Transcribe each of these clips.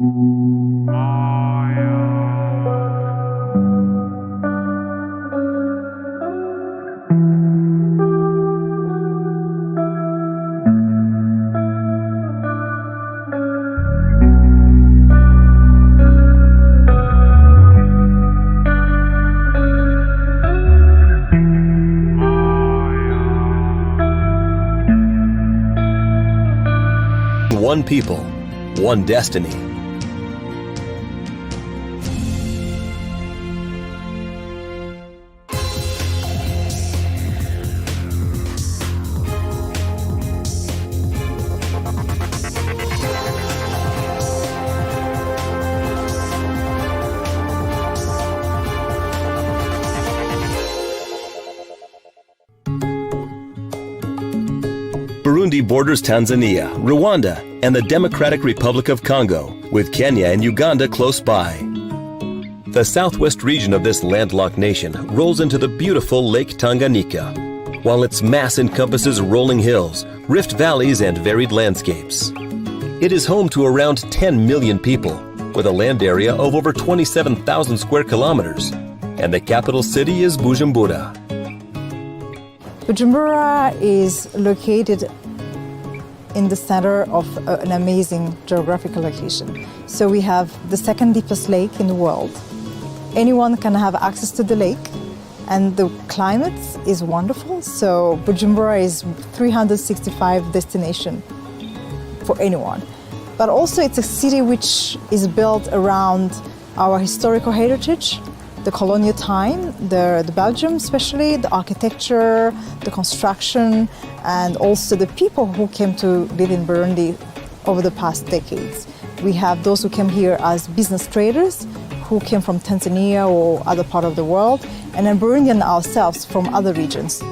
One people, one destiny. Burundi borders Tanzania, Rwanda, and the Democratic Republic of Congo, with Kenya and Uganda close by. The southwest region of this landlocked nation rolls into the beautiful Lake Tanganyika, while its mass encompasses rolling hills, rift valleys, and varied landscapes. It is home to around 10 million people, with a land area of over 27,000 square kilometers, and the capital city is Bujumbura. Bujumbura is located in the center of an amazing geographical location. So we have the second deepest lake in the world. Anyone can have access to the lake, and the climate is wonderful. So Bujumbura is 365 destination for anyone. But also it's a city which is built around our historical heritage, the colonial time, the Belgium especially, the architecture, the construction, and also the people who came to live in Burundi over the past decades. We have those who came here as business traders, who came from Tanzania or other part of the world, and then Burundian ourselves from other regions.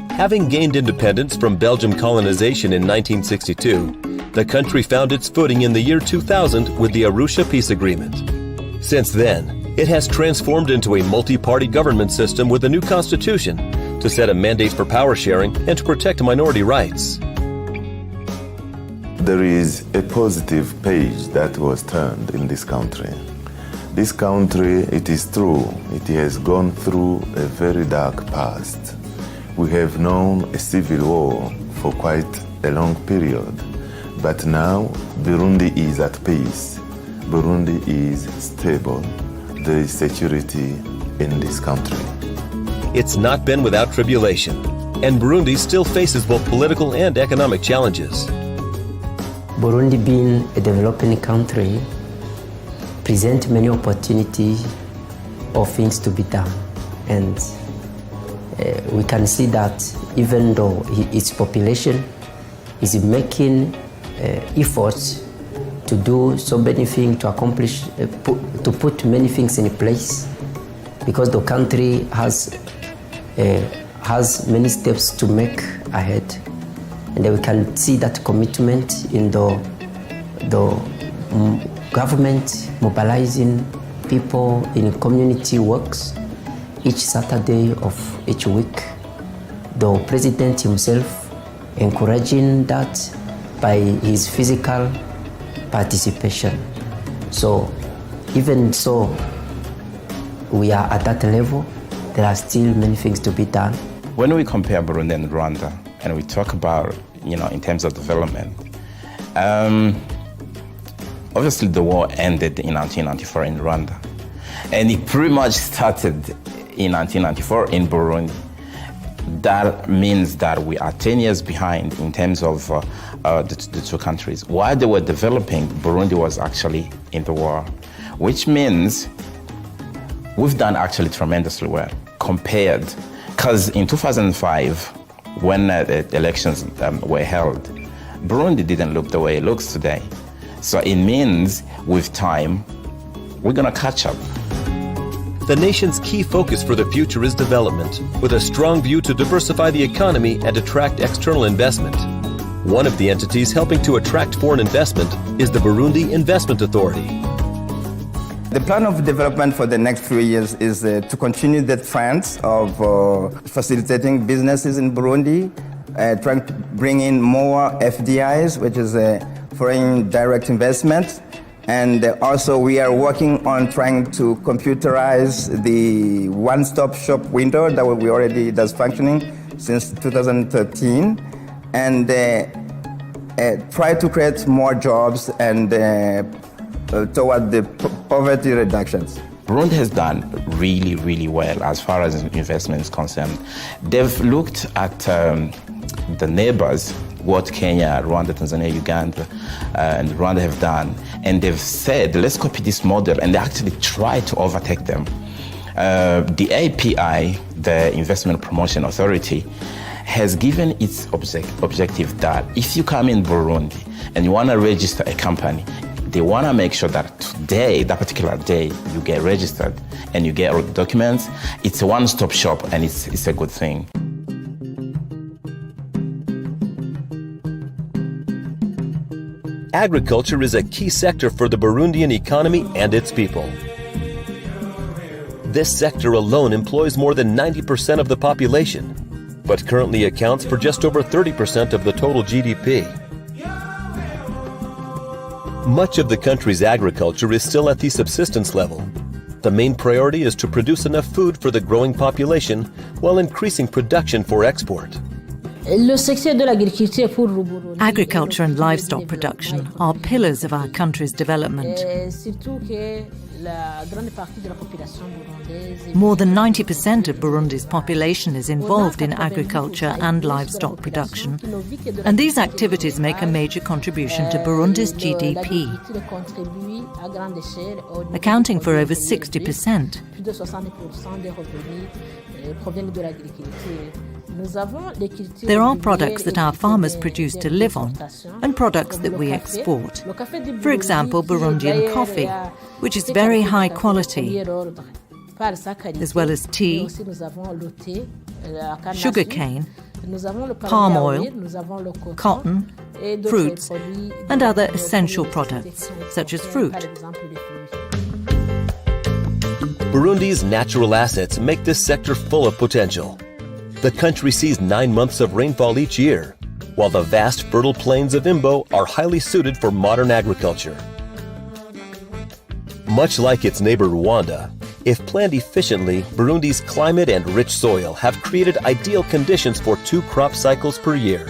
Having gained independence from Belgian colonization in 1962, the country found its footing in the year 2000 with the Arusha Peace Agreement. Since then, it has transformed into a multi-party government system with a new constitution to set a mandate for power sharing and to protect minority rights. There is a positive page that was turned in this country. This country, it is true, it has gone through a very dark past. We have known a civil war for quite a long period, but now Burundi is at peace. Burundi is stable. There is security in this country. It's not been without tribulation, and Burundi still faces both political and economic challenges. Burundi, being a developing country, presents many opportunities of things to be done. And we can see that even though its population is making efforts to do so many things, to accomplish, to put many things in place, because the country has many steps to make ahead. And we can see that commitment in the government mobilizing people in community works each Saturday of each week. The president himself encouraging that by his physical participation. So even so, we are at that level. There are still many things to be done. When we compare Burundi and Rwanda, and we talk about, in terms of development, obviously the war ended in 1994 in Rwanda, and it pretty much started in 1994 in Burundi. That means that we are 10 years behind in terms of the two countries. While they were developing, Burundi was actually in the war, which means we've done actually tremendously well compared, because in 2005, when the elections were held, Burundi didn't look the way it looks today. So it means with time, we're gonna catch up. The nation's key focus for the future is development, with a strong view to diversify the economy and attract external investment. One of the entities helping to attract foreign investment is the Burundi Investment Authority. The plan of development for the next 3 years is to continue the trends of facilitating businesses in Burundi, trying to bring in more FDIs, which is foreign direct investment, And also we are working on trying to computerize the one-stop shop window that we already does functioning since 2013, and try to create more jobs and toward the poverty reductions. Burundi has done really, really well as far as investment is concerned. They've looked at the neighbors, what Kenya, Rwanda, Tanzania, Uganda, and Rwanda have done, and they've said, let's copy this model, and they actually try to overtake them. The API, the Investment Promotion Authority, has given its objective that if you come in Burundi and you want to register a company, they want to make sure that today, that particular day, you get registered and you get documents. It's a one-stop shop, and it's a good thing. Agriculture is a key sector for the Burundian economy and its people. This sector alone employs more than 90% of the population, but currently accounts for just over 30% of the total GDP. Much of the country's agriculture is still at the subsistence level. The main priority is to produce enough food for the growing population while increasing production for export. Agriculture and livestock production are pillars of our country's development. More than 90% of Burundi's population is involved in agriculture and livestock production, and these activities make a major contribution to Burundi's GDP, accounting for over 60%. There are products that our farmers produce to live on and products that we export. For example, Burundian coffee, which is very high quality, as well as tea, sugarcane, palm oil, cotton, fruits, and other essential products, such as fruit. Burundi's natural assets make this sector full of potential. The country sees 9 months of rainfall each year, while the vast fertile plains of Imbo are highly suited for modern agriculture. Much like its neighbor Rwanda, if planned efficiently, Burundi's climate and rich soil have created ideal conditions for 2 crop cycles per year.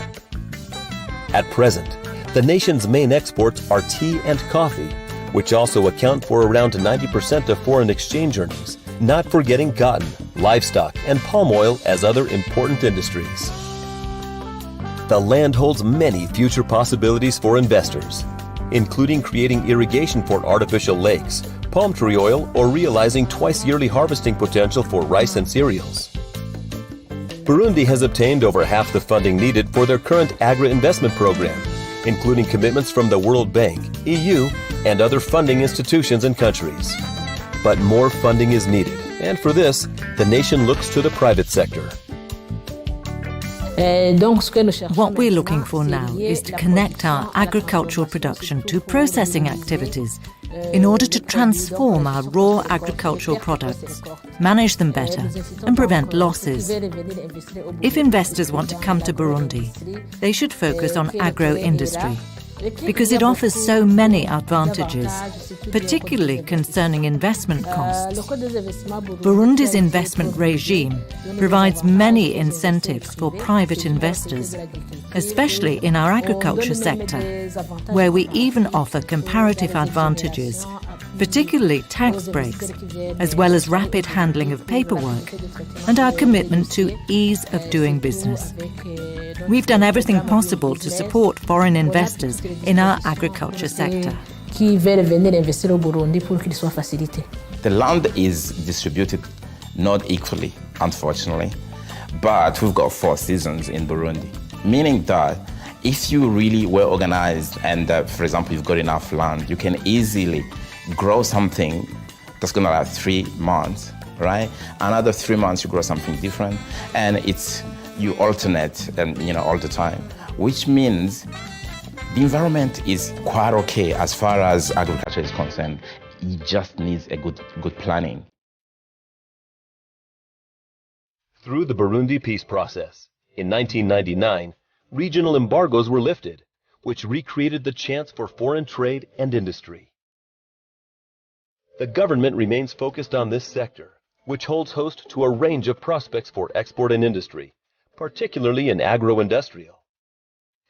At present, the nation's main exports are tea and coffee, which also account for around 90% of foreign exchange earnings, not forgetting cotton, livestock, and palm oil as other important industries. The land holds many future possibilities for investors, including creating irrigation for artificial lakes, palm tree oil, or realizing twice-yearly harvesting potential for rice and cereals. Burundi has obtained over half the funding needed for their current agri-investment program, including commitments from the World Bank, EU, and other funding institutions and countries. But more funding is needed, and for this, the nation looks to the private sector. What we're looking for now is to connect our agricultural production to processing activities in order to transform our raw agricultural products, manage them better, and prevent losses. If investors want to come to Burundi, they should focus on agro-industry, because it offers so many advantages, particularly concerning investment costs. Burundi's investment regime provides many incentives for private investors, especially in our agriculture sector, where we even offer comparative advantages, particularly tax breaks, as well as rapid handling of paperwork, and our commitment to ease of doing business. We've done everything possible to support foreign investors in our agriculture sector. The land is distributed not equally, unfortunately, but we've got 4 seasons in Burundi, meaning that if you really were organized and, for example, you've got enough land, you can easily grow something that's going to last 3 months, right? Another 3 months you grow something different, and you alternate all the time, which means the environment is quite okay as far as agriculture is concerned. It just needs a good planning. Through the Burundi peace process, in 1999, regional embargoes were lifted, which recreated the chance for foreign trade and industry. The government remains focused on this sector, which holds host to a range of prospects for export and industry, particularly in agro-industrial.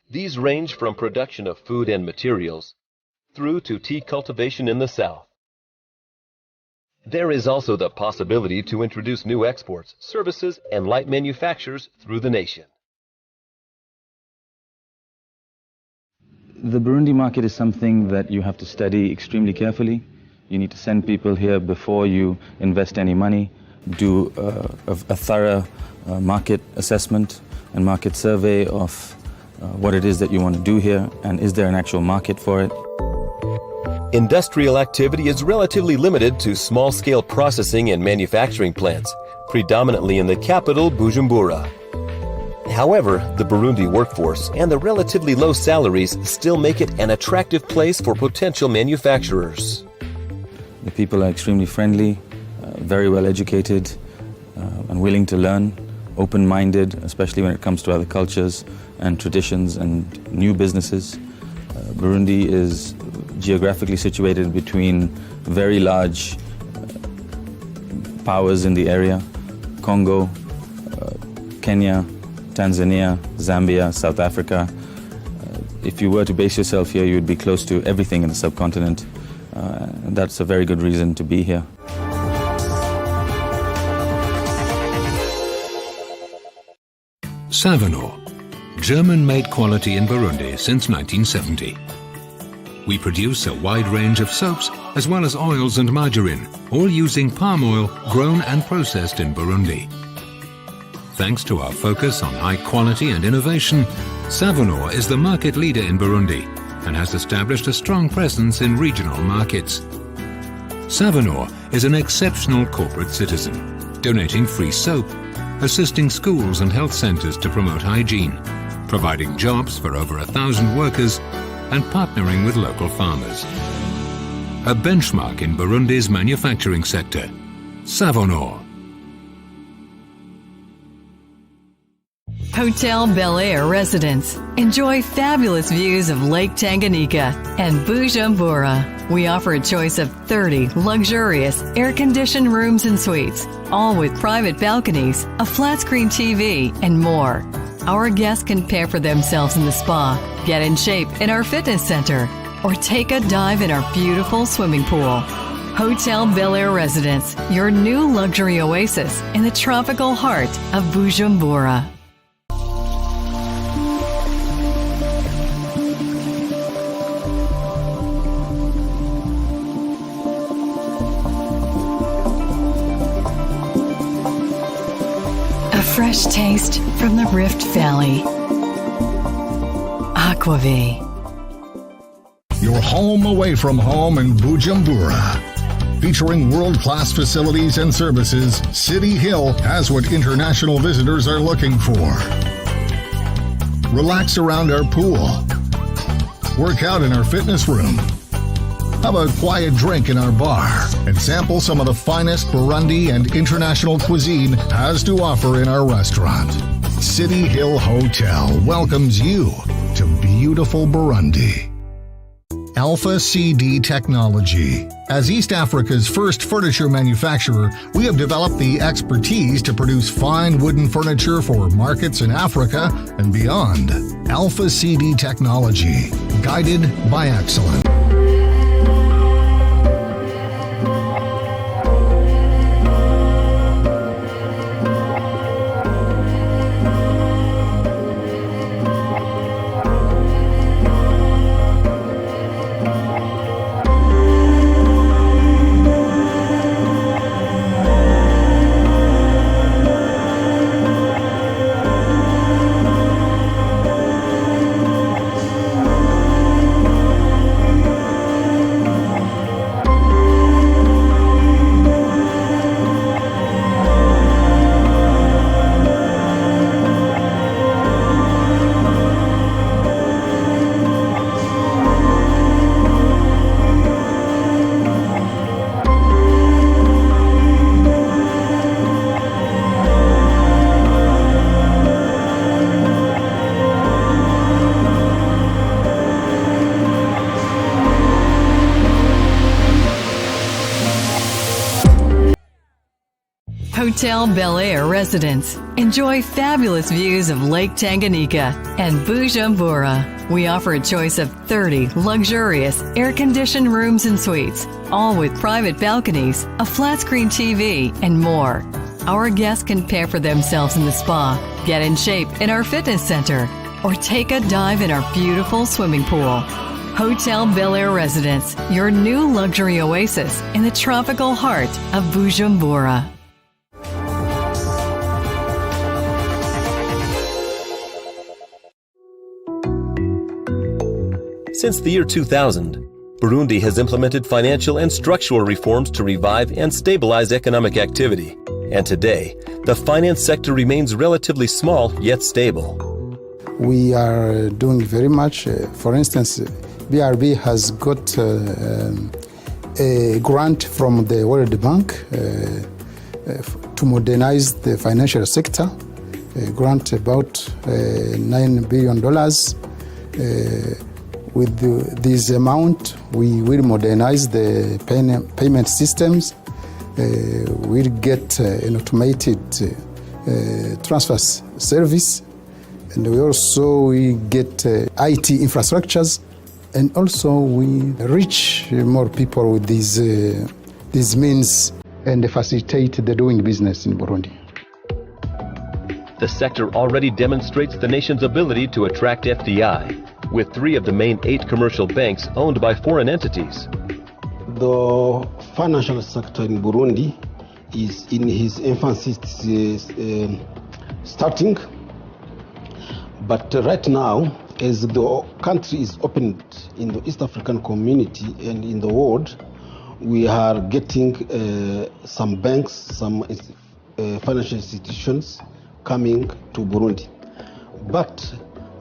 These range from production of food and materials through to tea cultivation in the south. There is also the possibility to introduce new exports, services, and light manufactures through the nation. The Burundi market is something that you have to study extremely carefully. You need to send people here before you invest any money, do a thorough market assessment and market survey of what it is that you want to do here, and is there an actual market for it. Industrial activity is relatively limited to small-scale processing and manufacturing plants, predominantly in the capital, Bujumbura. However, the Burundi workforce and the relatively low salaries still make it an attractive place for potential manufacturers. The people are extremely friendly, very well educated, and willing to learn, open-minded, especially when it comes to other cultures and traditions and new businesses. Burundi is geographically situated between very large powers in the area: Congo, Kenya, Tanzania, Zambia, South Africa. If you were to base yourself here, you would be close to everything in the subcontinent. And that's a very good reason to be here. Savonor, German-made quality in Burundi since 1970. We produce a wide range of soaps as well as oils and margarine, all using palm oil grown and processed in Burundi. Thanks to our focus on high quality and innovation, Savonor is the market leader in Burundi and has established a strong presence in regional markets. Savonor is an exceptional corporate citizen, donating free soap, assisting schools and health centers to promote hygiene, providing jobs for over 1,000 workers, and partnering with local farmers. A benchmark in Burundi's manufacturing sector, Savonor. Hotel Bel Air residents enjoy fabulous views of Lake Tanganyika and Bujumbura. We offer a choice of 30 luxurious air-conditioned rooms and suites, all with private balconies, a flat-screen TV, and more. Our guests can pamper themselves in the spa, get in shape in our fitness center, or take a dive in our beautiful swimming pool. Hotel Bel Air residents, your new luxury oasis in the tropical heart of Bujumbura. Fresh taste from the Rift Valley. Aquavie. Your home away from home in Bujumbura. Featuring world-class facilities and services, City Hill has what international visitors are looking for. Relax around our pool. Work out in our fitness room. Have a quiet drink in our bar and sample some of the finest Burundi and international cuisine has to offer in our restaurant. City Hill Hotel welcomes you to beautiful Burundi. Alpha CD Technology. As East Africa's first furniture manufacturer, we have developed the expertise to produce fine wooden furniture for markets in Africa and beyond. Alpha CD Technology, guided by excellence. Hotel Bel Air residents enjoy fabulous views of Lake Tanganyika and Bujumbura. We offer a choice of 30 luxurious air-conditioned rooms and suites, all with private balconies, a flat-screen TV, and more. Our guests can pamper themselves in the spa, get in shape in our fitness center, or take a dive in our beautiful swimming pool. Hotel Bel Air residents, your new luxury oasis in the tropical heart of Bujumbura. Since the year 2000, Burundi has implemented financial and structural reforms to revive and stabilize economic activity. And today, the finance sector remains relatively small yet stable. We are doing very much. For instance, BRB has got a grant from the World Bank to modernize the financial sector, a grant about $9 billion. With this amount, we will modernize the payment systems. We'll get an automated transfer service, and we also get IT infrastructures, and also we reach more people with these means and facilitate the doing business in Burundi. The sector already demonstrates the nation's ability to attract FDI, with 3 of the main 8 commercial banks owned by foreign entities. The financial sector in Burundi is in his infancy, starting. But right now, as the country is opened in the East African community and in the world, we are getting some banks, some financial institutions coming to Burundi. But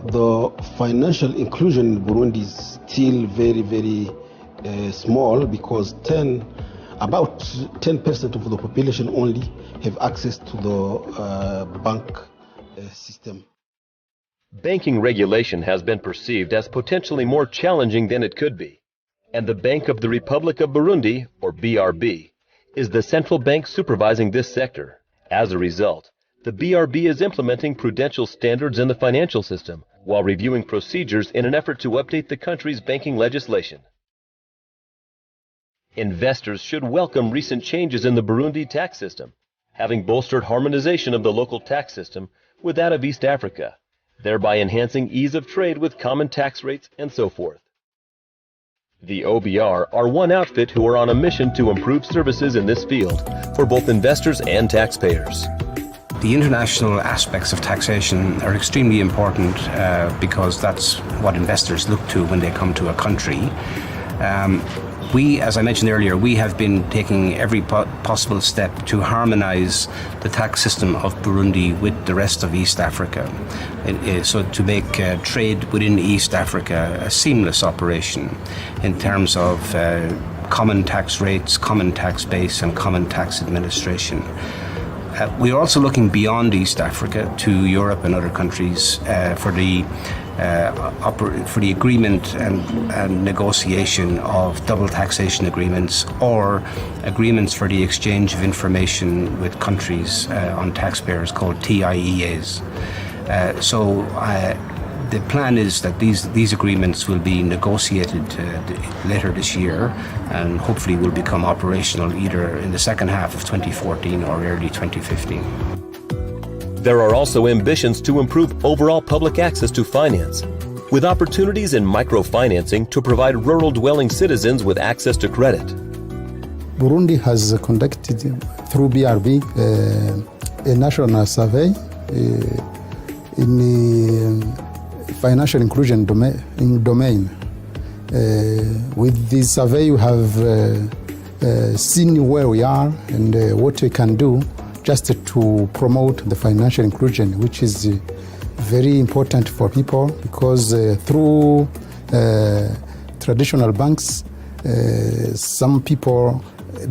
the financial inclusion in Burundi is still very, very small, because about 10% of the population only have access to the bank system. Banking regulation has been perceived as potentially more challenging than it could be. And the Bank of the Republic of Burundi, or BRB, is the central bank supervising this sector. As a result, the BRB is implementing prudential standards in the financial system while reviewing procedures in an effort to update the country's banking legislation. Investors should welcome recent changes in the Burundi tax system, having bolstered harmonization of the local tax system with that of East Africa, thereby enhancing ease of trade with common tax rates and so forth. The OBR are one outfit who are on a mission to improve services in this field for both investors and taxpayers. The international aspects of taxation are extremely important because that's what investors look to when they come to a country. We, as I mentioned earlier, we have been taking every possible step to harmonize the tax system of Burundi with the rest of East Africa, so to make trade within East Africa a seamless operation in terms of common tax rates, common tax base, and common tax administration. We are also looking beyond East Africa to Europe and other countries for the agreement and negotiation of double taxation agreements or agreements for the exchange of information with countries on taxpayers called TIEAs. The plan is that these agreements will be negotiated later this year and hopefully will become operational either in the second half of 2014 or early 2015. There are also ambitions to improve overall public access to finance, with opportunities in microfinancing to provide rural dwelling citizens with access to credit. Burundi has conducted through BRB a national survey in the financial inclusion domain. With this survey, you have seen where we are and what we can do just to promote the financial inclusion, which is very important for people because through traditional banks, some people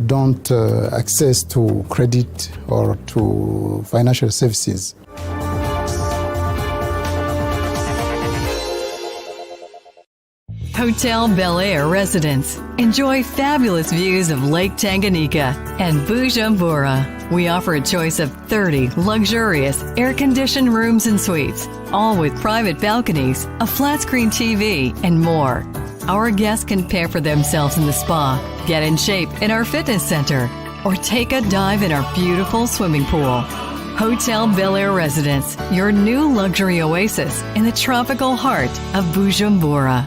don't access to credit or to financial services. Hotel Bel Air residents enjoy fabulous views of Lake Tanganyika and Bujumbura. We offer a choice of 30 luxurious air-conditioned rooms and suites, all with private balconies, a flat-screen TV, and more. Our guests can pamper themselves in the spa, get in shape in our fitness center, or take a dive in our beautiful swimming pool. Hotel Bel Air Residence, your new luxury oasis in the tropical heart of Bujumbura.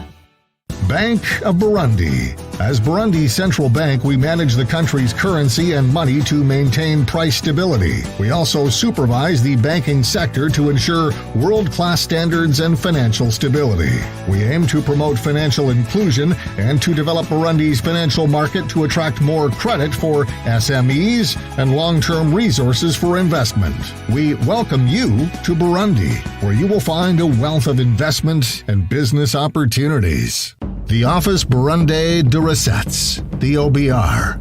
Bank of Burundi. As Burundi's central bank, we manage the country's currency and money to maintain price stability. We also supervise the banking sector to ensure world-class standards and financial stability. We aim to promote financial inclusion and to develop Burundi's financial market to attract more credit for SMEs and long-term resources for investment. We welcome you to Burundi, where you will find a wealth of investment and business opportunities. The Office Burundi de Recettes, the OBR.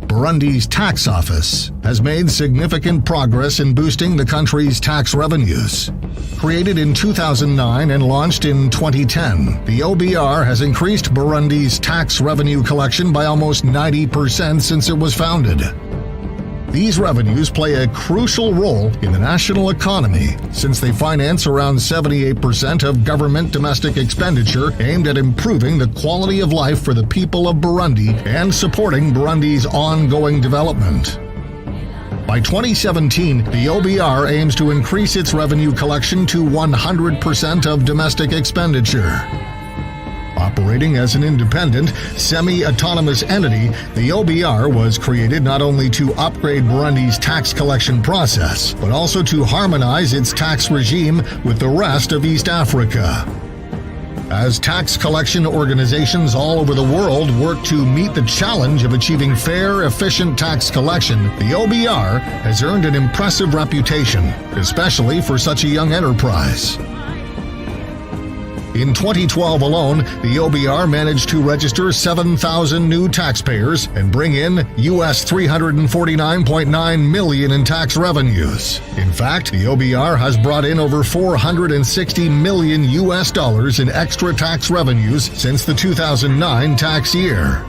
Burundi's tax office has made significant progress in boosting the country's tax revenues. Created in 2009 and launched in 2010, the OBR has increased Burundi's tax revenue collection by almost 90% since it was founded. These revenues play a crucial role in the national economy since they finance around 78% of government domestic expenditure aimed at improving the quality of life for the people of Burundi and supporting Burundi's ongoing development. By 2017, the OBR aims to increase its revenue collection to 100% of domestic expenditure. Operating as an independent, semi-autonomous entity, the OBR was created not only to upgrade Burundi's tax collection process, but also to harmonize its tax regime with the rest of East Africa. As tax collection organizations all over the world work to meet the challenge of achieving fair, efficient tax collection, the OBR has earned an impressive reputation, especially for such a young enterprise. In 2012 alone, the OBR managed to register 7,000 new taxpayers and bring in US $349.9 million in tax revenues. In fact, the OBR has brought in over $460 million US in extra tax revenues since the 2009 tax year.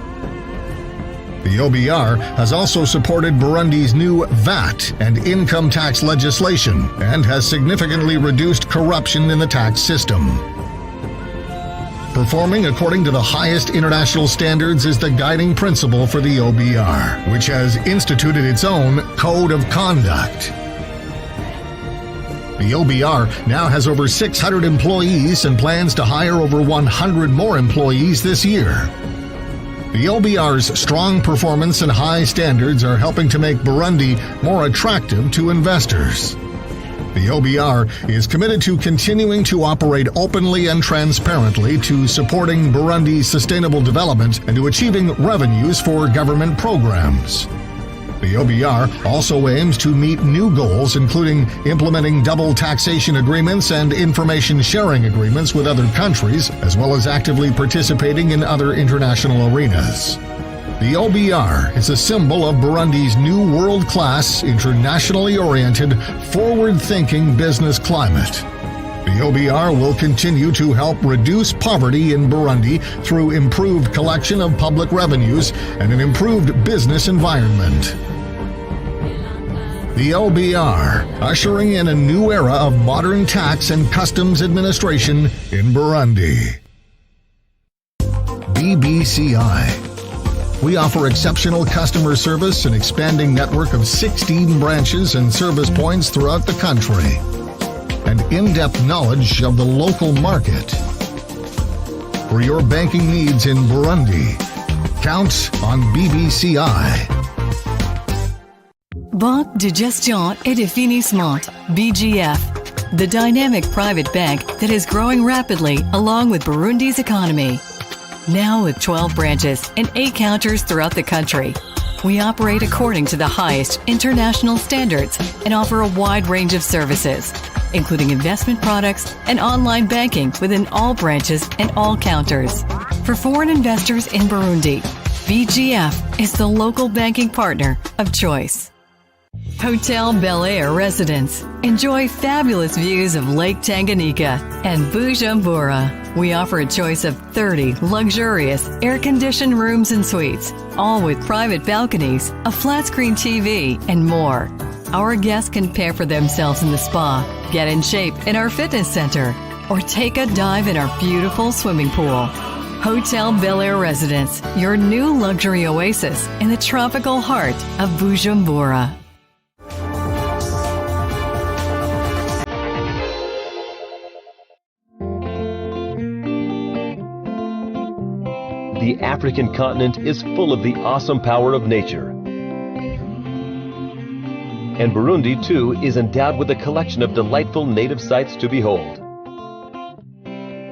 The OBR has also supported Burundi's new VAT and income tax legislation and has significantly reduced corruption in the tax system. Performing according to the highest international standards is the guiding principle for the OBR, which has instituted its own Code of Conduct. The OBR now has over 600 employees and plans to hire over 100 more employees this year. The OBR's strong performance and high standards are helping to make Burundi more attractive to investors. The OBR is committed to continuing to operate openly and transparently to supporting Burundi's sustainable development and to achieving revenues for government programs. The OBR also aims to meet new goals, including implementing double taxation agreements and information sharing agreements with other countries, as well as actively participating in other international arenas. The OBR is a symbol of Burundi's new world-class, internationally oriented, forward-thinking business climate. The OBR will continue to help reduce poverty in Burundi through improved collection of public revenues and an improved business environment. The OBR, ushering in a new era of modern tax and customs administration in Burundi. BBCI. We offer exceptional customer service and expanding network of 16 branches and service points throughout the country, and in-depth knowledge of the local market. For your banking needs in Burundi, count on BBCI. Banque de Gestion et de Financement, BGF, the dynamic private bank that is growing rapidly along with Burundi's economy. Now with 12 branches and 8 counters throughout the country, we operate according to the highest international standards and offer a wide range of services, including investment products and online banking within all branches and all counters. For foreign investors in Burundi, BGF is the local banking partner of choice. Hotel Bel Air Residence. Enjoy fabulous views of Lake Tanganyika and Bujumbura. we offer a choice of 30 luxurious air-conditioned rooms and suites, all with private balconies, a flat-screen TV, and more. Our guests can pay for themselves in the spa, get in shape in our fitness center, or take a dive in our beautiful swimming pool. Hotel Bel Air Residence, your new luxury oasis in the tropical heart of Bujumbura. The African continent is full of the awesome power of nature. And Burundi, too, is endowed with a collection of delightful native sights to behold.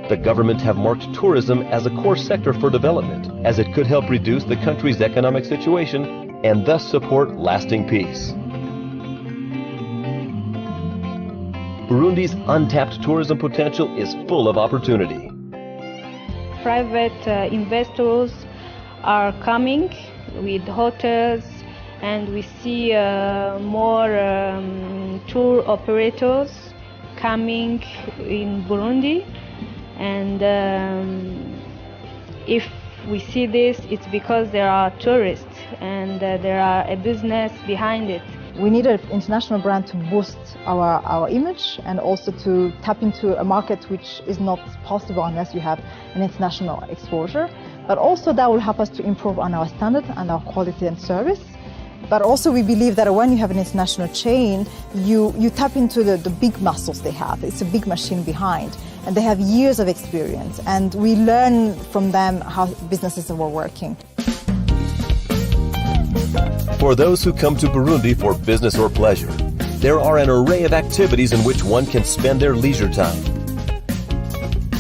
The government have marked tourism as a core sector for development, as it could help reduce the country's economic situation and thus support lasting peace. Burundi's untapped tourism potential is full of opportunity. Private investors are coming with hotels, and we see more tour operators coming in Burundi. And if we see this, it's because there are tourists and there are a business behind it. We need an international brand to boost our image and also to tap into a market which is not possible unless you have an international exposure. But also that will help us to improve on our standard and our quality and service. But also we believe that when you have an international chain, you tap into the big muscles they have. It's a big machine behind, and they have years of experience, and we learn from them how businesses are working. For those who come to Burundi for business or pleasure, there are an array of activities in which one can spend their leisure time.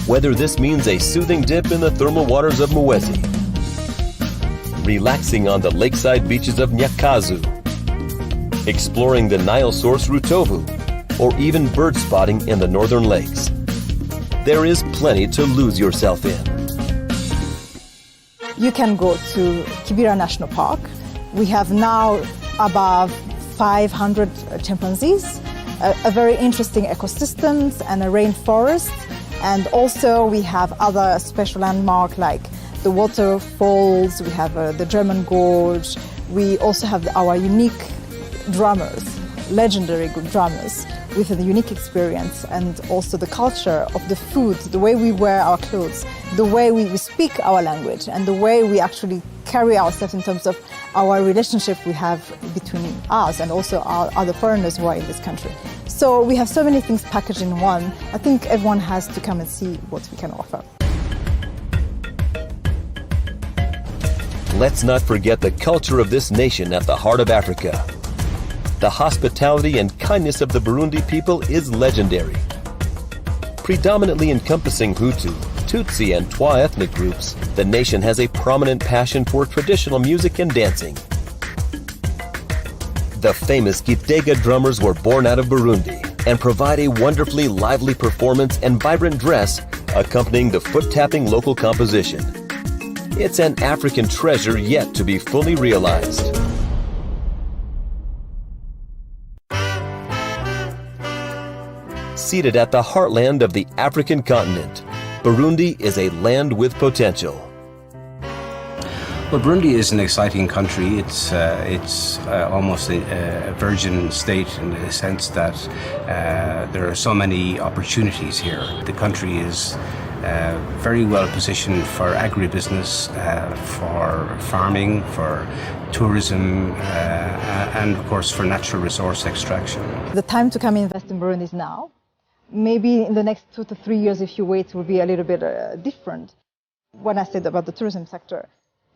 Whether this means a soothing dip in the thermal waters of Mwezi, relaxing on the lakeside beaches of Nyakazu, exploring the Nile source Rutovu, or even bird spotting in the northern lakes. There is plenty to lose yourself in. You can go to Kibira National Park. We have now above 500 chimpanzees, a very interesting ecosystems and a rainforest. And also we have other special landmarks like the waterfalls, we have the German Gorge. We also have our unique drummers, legendary drummers with a unique experience, and also the culture of the food, the way we wear our clothes, the way we speak our language, and the way we actually carry ourselves in terms of our relationship we have between us and also our other foreigners who are in this country. So we have so many things packaged in one. I think everyone has to come and see what we can offer. Let's not forget the culture of this nation at the heart of Africa. The hospitality and kindness of the Burundi people is legendary. Predominantly encompassing Hutu, Tutsi, and Twa ethnic groups, the nation has a prominent passion for traditional music and dancing. The famous Gitega drummers were born out of Burundi and provide a wonderfully lively performance and vibrant dress accompanying the foot-tapping local composition. It's an African treasure yet to be fully realized. Seated at the heartland of the African continent, Burundi is a land with potential. Well, Burundi is an exciting country. It's almost a virgin state in the sense that there are so many opportunities here. The country is very well positioned for agribusiness, for farming, for tourism, and of course for natural resource extraction. The time to come invest in Burundi is now. Maybe in the next 2 to 3 years, if you wait, it will be a little bit different. When I said about the tourism sector,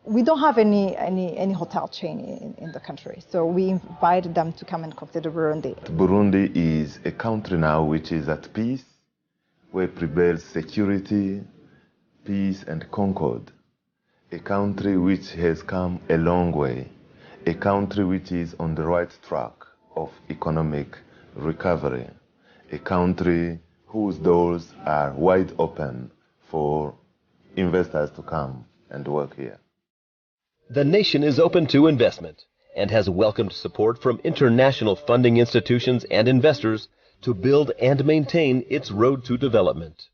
we don't have any hotel chain in the country, so we invited them to come and consider Burundi. Burundi is a country now which is at peace, where prevails security, peace and concord. A country which has come a long way, a country which is on the right track of economic recovery, a country whose doors are wide open for investors to come and work here. The nation is open to investment and has welcomed support from international funding institutions and investors to build and maintain its road to development.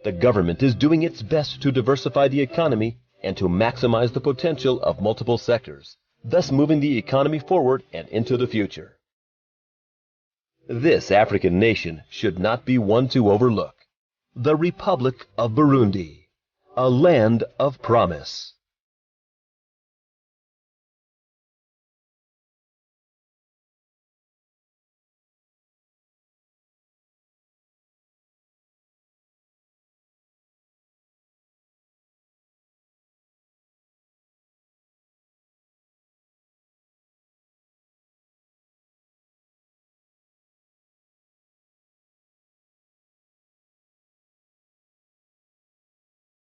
The government is doing its best to diversify the economy and to maximize the potential of multiple sectors, thus moving the economy forward and into the future. This African nation should not be one to overlook. The Republic of Burundi, a land of promise.